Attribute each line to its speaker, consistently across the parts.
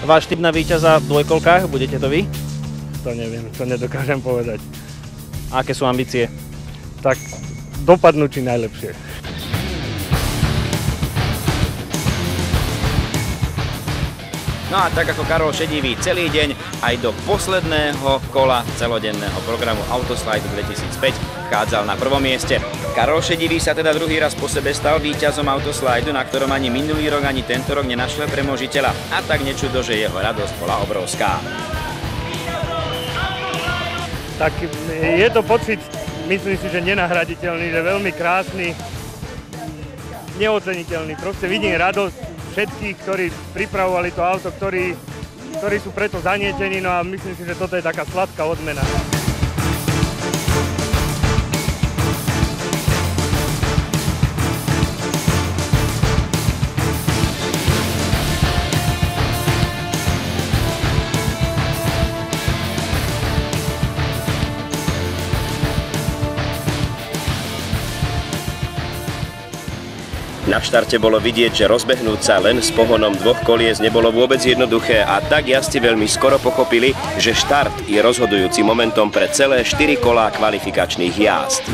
Speaker 1: Váš tip na víťaza v dvojkolkách, budete to vy?
Speaker 2: To neviem, to nedokážem povedať.
Speaker 1: A aké sú ambície?
Speaker 2: Tak dopadnú či najlepšie.
Speaker 3: No a tak ako Karol Šedivý celý deň aj do posledného kola celodenného programu Autoslide 2005 vchádzal na prvom mieste. Karol Šedivý sa teda druhý raz po sebe stal víťazom Autoslidu, na ktorom ani minulý rok, ani tento rok nenašiel premožiteľa. A tak nečudo, že jeho radosť bola obrovská.
Speaker 2: Tak je to pocit, myslím si, že nenahraditeľný, že veľmi krásny, neoceniteľný. Proste vidím radosť všetkých, ktorí pripravovali to auto, ktorí sú preto zanietení, no a myslím si, že toto je taká sladká odmena.
Speaker 3: Na štarte bolo vidieť, že rozbehnúť sa len s pohonom dvoch kolies nebolo vôbec jednoduché a tak jazdci veľmi skoro pochopili, že štart je rozhodujúcim momentom pre celé 4 kolá kvalifikačných jazd.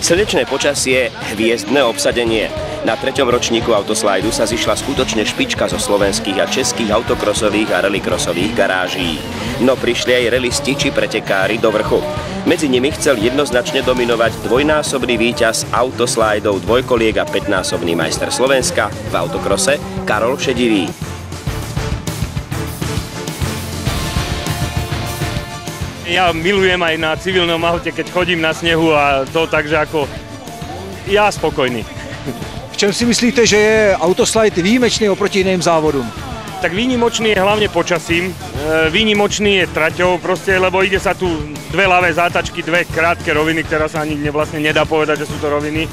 Speaker 3: Slnečné počasie, hviezdne obsadenie. Na 3. ročníku Autoslidu sa zišla skutočne špička zo slovenských a českých autokrosových a rallycrossových garáží. No prišli aj rallisti či pretekári do vrchu. Medzi nimi chcel jednoznačne dominovať dvojnásobný víťaz Autoslidov dvojkoliek a 5-násobný majster Slovenska v autokrose Karol Šedivý.
Speaker 2: Ja milujem aj na civilnom aute, keď chodím na snehu a to takže ako ja spokojný.
Speaker 4: V čem si myslíte, že je Autoslide výjimečný oproti iným závodům?
Speaker 2: Tak výnimočný je hlavne počasím, výnimočný je traťou proste, lebo ide sa tu dve ľavé zátačky, dve krátke roviny, ktoré sa ani vlastne nedá povedať, že sú to roviny.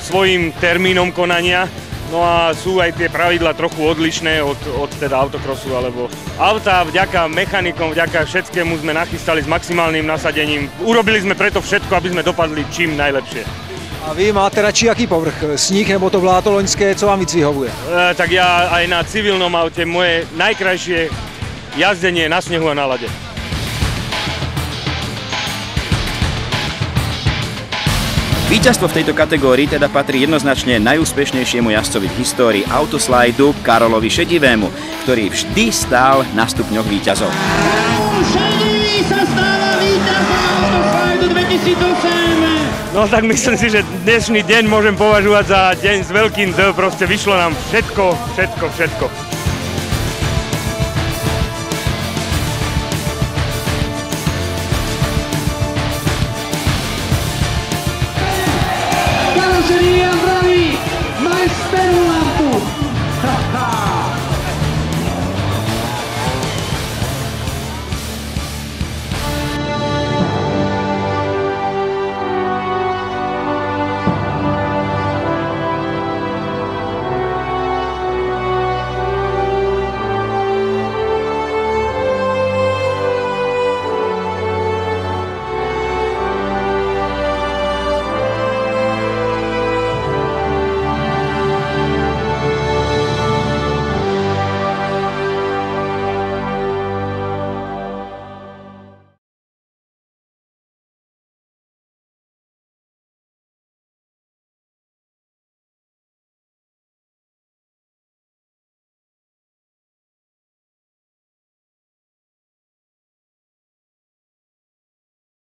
Speaker 2: Svojím termínom konania, no a sú aj tie pravidlá trochu odlišné od teda autokrosu alebo auta. Vďaka mechanikom, vďaka všetkému sme nachystali s maximálnym nasadením. Urobili sme preto všetko, aby sme dopadli čím najlepšie.
Speaker 4: A vy máte radši jaký povrch? Sníh nebo to bláto loňské? Co vám víc vyhovuje?
Speaker 2: Tak ja aj na civilnom aute moje najkrajšie jazdenie na snehu a na ľade.
Speaker 3: Víťazstvo v tejto kategórii teda patrí jednoznačne najúspešnejšiemu jazdcovi v histórii Autoslidu Karolovi Šedivému, ktorý vždy stál na stupňoch víťazov.
Speaker 5: Karol Šedivý sa stáva víťazom Autoslidu 2008.
Speaker 2: No tak myslím si, že dnešný deň môžem považovať za deň s veľkým D, proste vyšlo nám všetko.
Speaker 5: Karol Šedivý a zdraví, majster